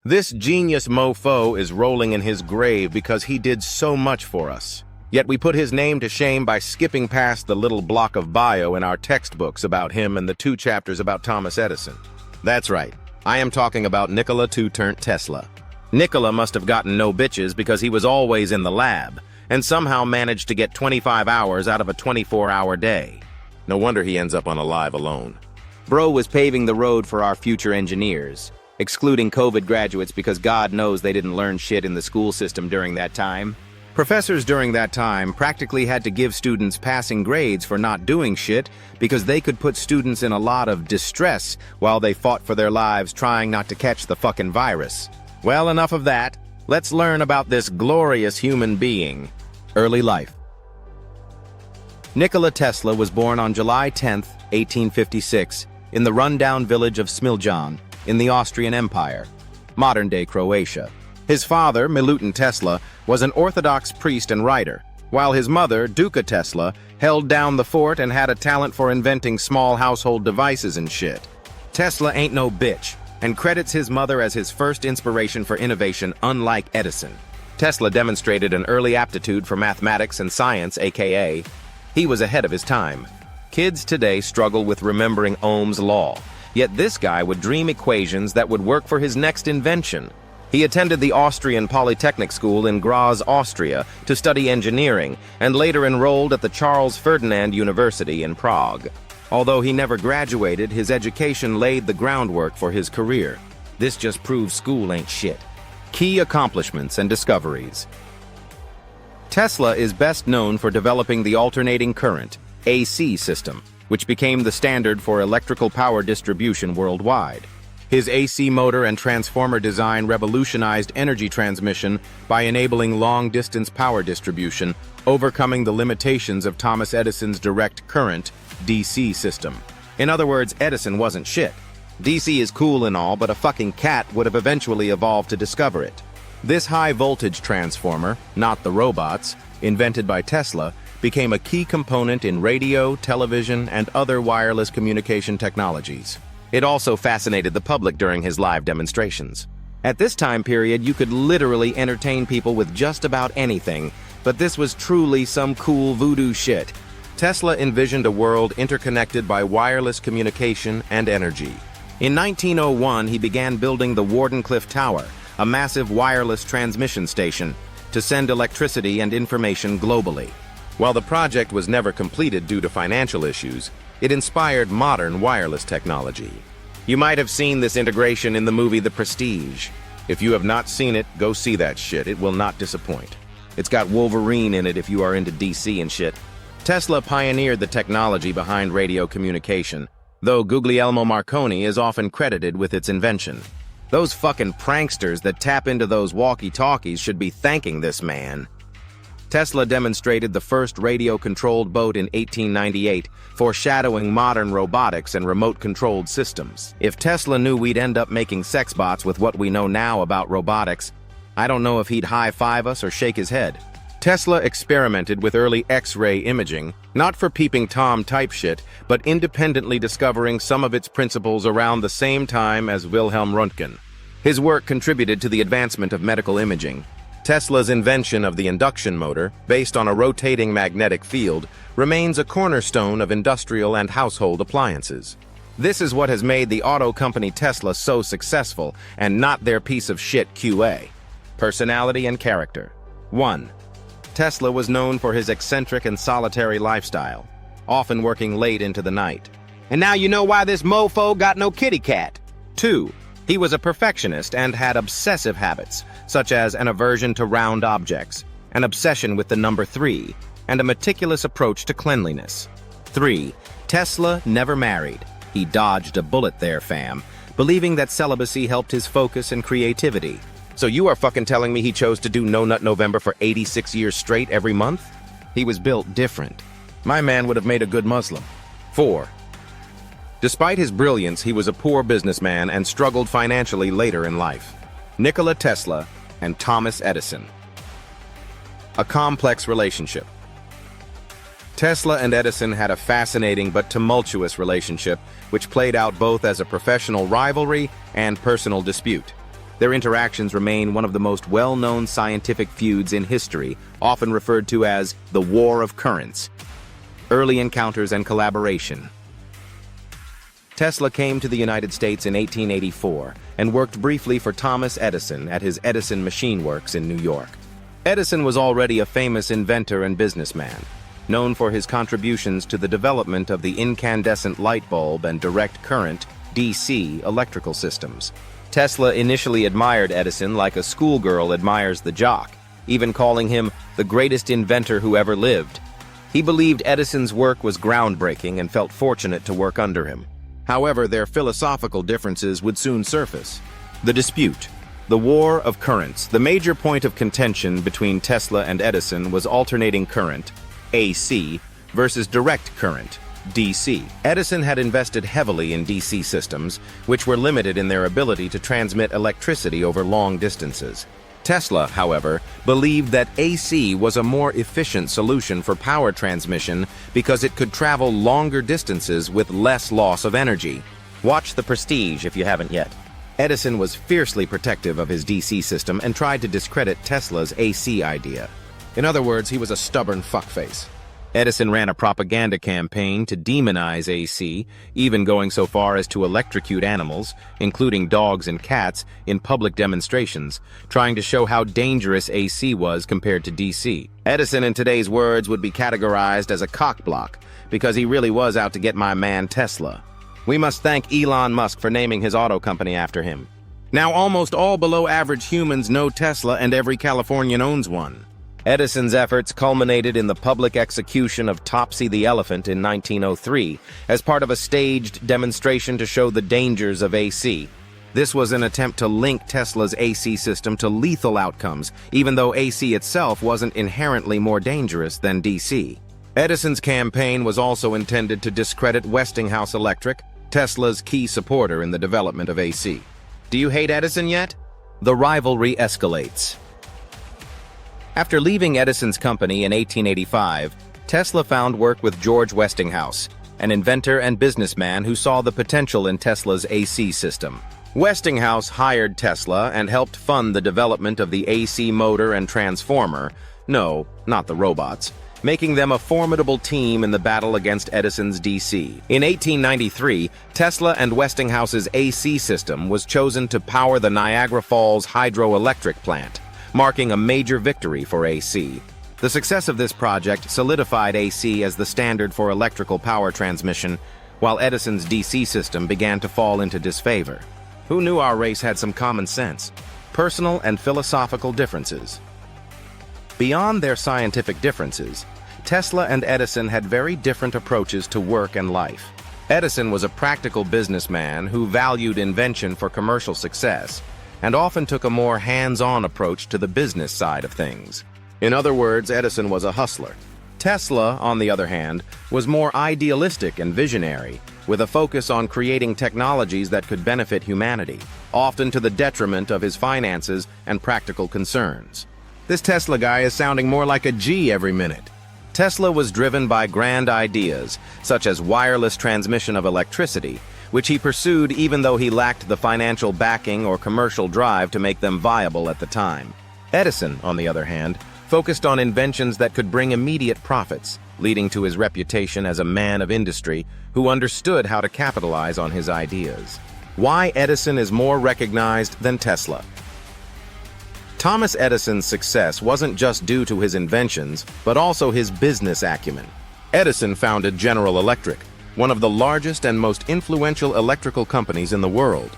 This genius mofo is rolling in his grave because he did so much for us. Yet we put his name to shame by skipping past the little block of bio in our textbooks about him and the 2 chapters about Thomas Edison. That's right, I am talking about Nikola Tesla. Nikola must have gotten no bitches because he was always in the lab, and somehow managed to get 25 hours out of a 24-hour day. No wonder he ends up unalive alone. Bro was paving the road for our future engineers, excluding COVID graduates because God knows they didn't learn shit in the school system during that time. Professors during that time practically had to give students passing grades for not doing shit because they could put students in a lot of distress while they fought for their lives trying not to catch the fucking virus. Well, enough of that. Let's learn about this glorious human being. Early life. Nikola Tesla was born on July 10, 1856, in the rundown village of Smiljan, in the Austrian Empire, modern-day Croatia. His father, Milutin Tesla, was an Orthodox priest and writer, while his mother, Duka Tesla, held down the fort and had a talent for inventing small household devices and shit. Tesla ain't no bitch, and credits his mother as his first inspiration for innovation, unlike Edison. Tesla demonstrated an early aptitude for mathematics and science, aka, he was ahead of his time. Kids today struggle with remembering Ohm's law, yet this guy would dream equations that would work for his next invention. He attended the Austrian Polytechnic School in Graz, Austria, to study engineering, and later enrolled at the Charles Ferdinand University in Prague. Although he never graduated, his education laid the groundwork for his career. This just proves school ain't shit. Key accomplishments and discoveries. Tesla is best known for developing the alternating current, AC system, which became the standard for electrical power distribution worldwide. His AC motor and transformer design revolutionized energy transmission by enabling long-distance power distribution, overcoming the limitations of Thomas Edison's direct current, DC system. In other words, Edison wasn't shit. DC is cool and all, but a fucking cat would have eventually evolved to discover it. This high-voltage transformer, not the robots, invented by Tesla, became a key component in radio, television, and other wireless communication technologies. It also fascinated the public during his live demonstrations. At this time period, you could literally entertain people with just about anything, but this was truly some cool voodoo shit. Tesla envisioned a world interconnected by wireless communication and energy. In 1901, he began building the Wardenclyffe Tower, a massive wireless transmission station, to send electricity and information globally. While the project was never completed due to financial issues, it inspired modern wireless technology. You might have seen this integration in the movie The Prestige. If you have not seen it, go see that shit. It will not disappoint. It's got Wolverine in it if you are into DC and shit. Tesla pioneered the technology behind radio communication, though Guglielmo Marconi is often credited with its invention. Those fucking pranksters that tap into those walkie-talkies should be thanking this man. Tesla demonstrated the first radio-controlled boat in 1898, foreshadowing modern robotics and remote-controlled systems. If Tesla knew we'd end up making sex bots with what we know now about robotics, I don't know if he'd high-five us or shake his head. Tesla experimented with early X-ray imaging, not for peeping Tom type shit, but independently discovering some of its principles around the same time as Wilhelm Röntgen. His work contributed to the advancement of medical imaging. Tesla's invention of the induction motor, based on a rotating magnetic field, remains a cornerstone of industrial and household appliances. This is what has made the auto company Tesla so successful, and not their piece of shit QA. Personality and character. 1. Tesla was known for his eccentric and solitary lifestyle, often working late into the night. And now you know why this mofo got no kitty cat. 2. He was a perfectionist and had obsessive habits, such as an aversion to round objects, an obsession with the number 3, and a meticulous approach to cleanliness. 3. Tesla never married. He dodged a bullet there, fam, believing that celibacy helped his focus and creativity. So you are fucking telling me he chose to do No Nut November for 86 years straight every month? He was built different. My man would have made a good Muslim. 4. Despite his brilliance, he was a poor businessman and struggled financially later in life. Nikola Tesla and Thomas Edison. A complex relationship. Tesla and Edison had a fascinating but tumultuous relationship, which played out both as a professional rivalry and personal dispute. Their interactions remain one of the most well-known scientific feuds in history, often referred to as the War of Currents. Early encounters and collaboration. Tesla came to the United States in 1884 and worked briefly for Thomas Edison at his Edison Machine Works in New York. Edison was already a famous inventor and businessman, known for his contributions to the development of the incandescent light bulb and direct current, DC, electrical systems. Tesla initially admired Edison like a schoolgirl admires the jock, even calling him the greatest inventor who ever lived. He believed Edison's work was groundbreaking and felt fortunate to work under him. However, their philosophical differences would soon surface. The dispute. The War of Currents. The major point of contention between Tesla and Edison was alternating current, AC, versus direct current, DC. Edison had invested heavily in DC systems, which were limited in their ability to transmit electricity over long distances. Tesla, however, believed that AC was a more efficient solution for power transmission because it could travel longer distances with less loss of energy. Watch The Prestige if you haven't yet. Edison was fiercely protective of his DC system and tried to discredit Tesla's AC idea. In other words, he was a stubborn fuckface. Edison ran a propaganda campaign to demonize AC, even going so far as to electrocute animals, including dogs and cats, in public demonstrations, trying to show how dangerous AC was compared to DC. Edison, in today's words, would be categorized as a cockblock, because he really was out to get my man Tesla. We must thank Elon Musk for naming his auto company after him. Now almost all below-average humans know Tesla, and every Californian owns one. Edison's efforts culminated in the public execution of Topsy the elephant in 1903 as part of a staged demonstration to show the dangers of AC. This was an attempt to link Tesla's AC system to lethal outcomes, even though AC itself wasn't inherently more dangerous than DC. Edison's campaign was also intended to discredit Westinghouse Electric, Tesla's key supporter in the development of AC. Do you hate Edison yet? The rivalry escalates. After leaving Edison's company in 1885, Tesla found work with George Westinghouse, an inventor and businessman who saw the potential in Tesla's AC system. Westinghouse hired Tesla and helped fund the development of the AC motor and transformer, no, not the robots, making them a formidable team in the battle against Edison's DC. In 1893, Tesla and Westinghouse's AC system was chosen to power the Niagara Falls hydroelectric plant, marking a major victory for AC. The success of this project solidified AC as the standard for electrical power transmission, while Edison's DC system began to fall into disfavor. Who knew our race had some common sense? Personal and philosophical differences. Beyond their scientific differences, Tesla and Edison had very different approaches to work and life. Edison was a practical businessman who valued invention for commercial success, and often took a more hands-on approach to the business side of things. In other words, Edison was a hustler. Tesla, on the other hand, was more idealistic and visionary, with a focus on creating technologies that could benefit humanity, often to the detriment of his finances and practical concerns. This Tesla guy is sounding more like a G every minute. Tesla was driven by grand ideas, such as wireless transmission of electricity, which he pursued even though he lacked the financial backing or commercial drive to make them viable at the time. Edison, on the other hand, focused on inventions that could bring immediate profits, leading to his reputation as a man of industry who understood how to capitalize on his ideas. Why Edison is more recognized than Tesla? Thomas Edison's success wasn't just due to his inventions, but also his business acumen. Edison founded General Electric, one of the largest and most influential electrical companies in the world.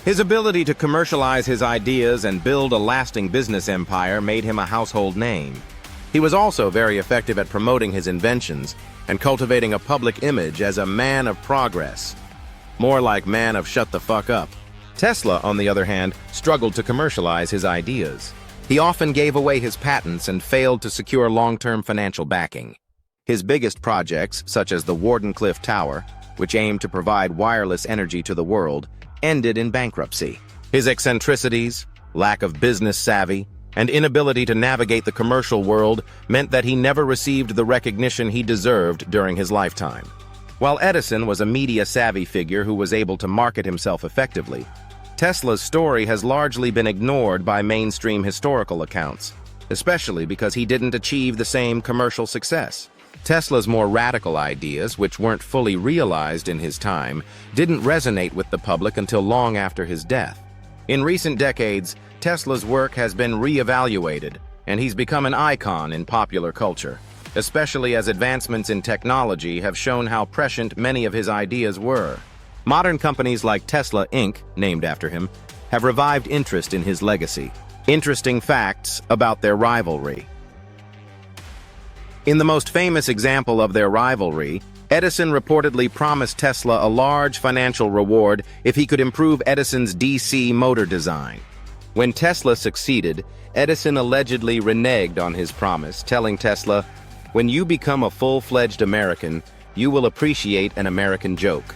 His ability to commercialize his ideas and build a lasting business empire made him a household name. He was also very effective at promoting his inventions and cultivating a public image as a man of progress. More like man of shut the fuck up. Tesla, on the other hand, struggled to commercialize his ideas. He often gave away his patents and failed to secure long-term financial backing. His biggest projects, such as the Wardenclyffe Tower, which aimed to provide wireless energy to the world, ended in bankruptcy. His eccentricities, lack of business savvy, and inability to navigate the commercial world meant that he never received the recognition he deserved during his lifetime. While Edison was a media-savvy figure who was able to market himself effectively, Tesla's story has largely been ignored by mainstream historical accounts, especially because he didn't achieve the same commercial success. Tesla's more radical ideas, which weren't fully realized in his time, didn't resonate with the public until long after his death. In recent decades, Tesla's work has been re-evaluated, and he's become an icon in popular culture, especially as advancements in technology have shown how prescient many of his ideas were. Modern companies like Tesla Inc., named after him, have revived interest in his legacy. Interesting facts about their rivalry. In the most famous example of their rivalry, Edison reportedly promised Tesla a large financial reward if he could improve Edison's DC motor design. When Tesla succeeded, Edison allegedly reneged on his promise, telling Tesla, "When you become a full-fledged American, you will appreciate an American joke."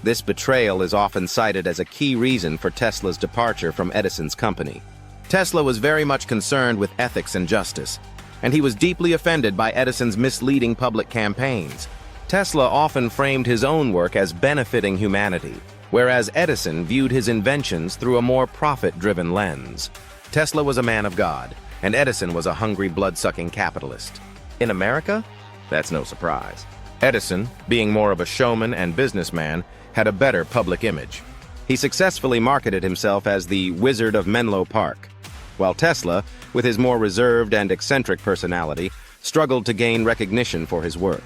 This betrayal is often cited as a key reason for Tesla's departure from Edison's company. Tesla was very much concerned with ethics and justice, and he was deeply offended by Edison's misleading public campaigns. Tesla often framed his own work as benefiting humanity, whereas Edison viewed his inventions through a more profit-driven lens. Tesla was a man of God, and Edison was a hungry, blood-sucking capitalist. In America? That's no surprise. Edison, being more of a showman and businessman, had a better public image. He successfully marketed himself as the Wizard of Menlo Park, while Tesla, with his more reserved and eccentric personality, struggled to gain recognition for his work.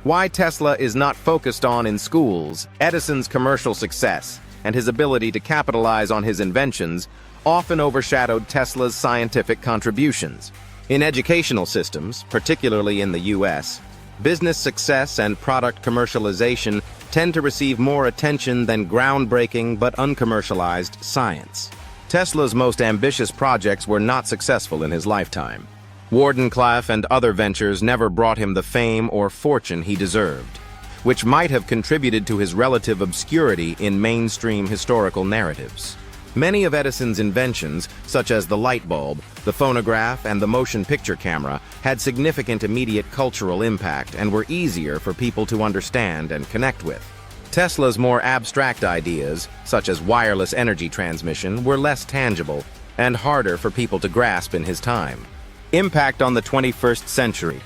Why Tesla is not focused on in schools, Edison's commercial success, and his ability to capitalize on his inventions often overshadowed Tesla's scientific contributions. In educational systems, particularly in the US, business success and product commercialization tend to receive more attention than groundbreaking but uncommercialized science. Tesla's most ambitious projects were not successful in his lifetime. Wardenclyffe and other ventures never brought him the fame or fortune he deserved, which might have contributed to his relative obscurity in mainstream historical narratives. Many of Edison's inventions, such as the light bulb, the phonograph, and the motion picture camera, had significant immediate cultural impact and were easier for people to understand and connect with. Tesla's more abstract ideas, such as wireless energy transmission, were less tangible and harder for people to grasp in his time. Impact on the 21st century.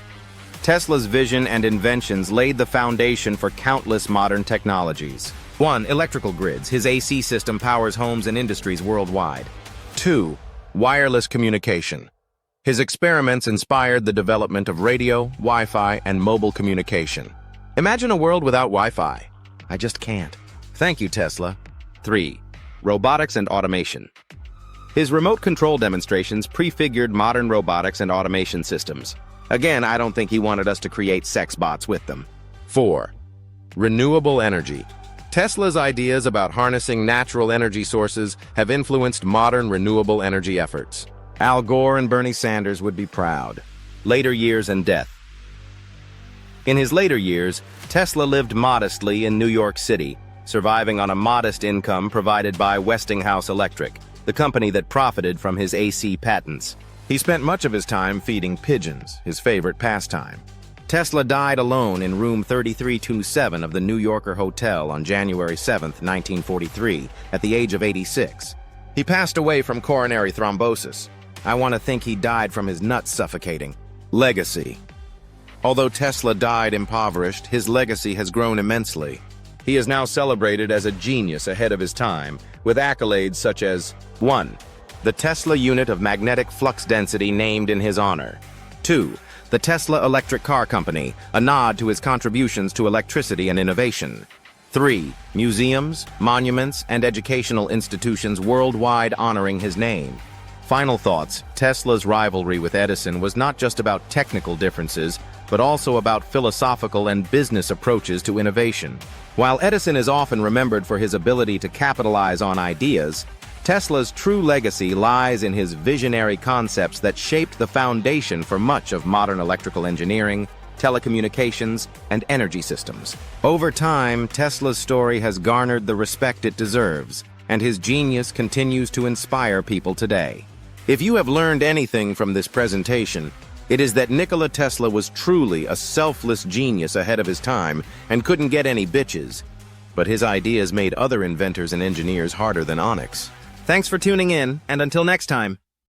Tesla's vision and inventions laid the foundation for countless modern technologies. 1. Electrical grids. His AC system powers homes and industries worldwide. 2. Wireless communication. His experiments inspired the development of radio, Wi-Fi, and mobile communication. Imagine a world without Wi-Fi. I just can't. Thank you, Tesla. 3. Robotics and automation. His remote control demonstrations prefigured modern robotics and automation systems. Again, I don't think he wanted us to create sex bots with them. 4. Renewable energy. Tesla's ideas about harnessing natural energy sources have influenced modern renewable energy efforts. Al Gore and Bernie Sanders would be proud. Later years and death. In his later years, Tesla lived modestly in New York City, surviving on a modest income provided by Westinghouse Electric, the company that profited from his AC patents. He spent much of his time feeding pigeons, his favorite pastime. Tesla died alone in room 3327 of the New Yorker Hotel on January 7, 1943, at the age of 86. He passed away from coronary thrombosis. I want to think he died from his nuts suffocating. Legacy. Although Tesla died impoverished, his legacy has grown immensely. He is now celebrated as a genius ahead of his time, with accolades such as 1. The Tesla unit of magnetic flux density named in his honor. 2. The Tesla Electric Car Company, a nod to his contributions to electricity and innovation. 3. Museums, monuments, and educational institutions worldwide honoring his name. Final thoughts. Tesla's rivalry with Edison was not just about technical differences, but also about philosophical and business approaches to innovation. While Edison is often remembered for his ability to capitalize on ideas, Tesla's true legacy lies in his visionary concepts that shaped the foundation for much of modern electrical engineering, telecommunications, and energy systems. Over time, Tesla's story has garnered the respect it deserves, and his genius continues to inspire people today. If you have learned anything from this presentation, it is that Nikola Tesla was truly a selfless genius ahead of his time and couldn't get any bitches. but his ideas made other inventors and engineers harder than onyx. Thanks for tuning in, and until next time.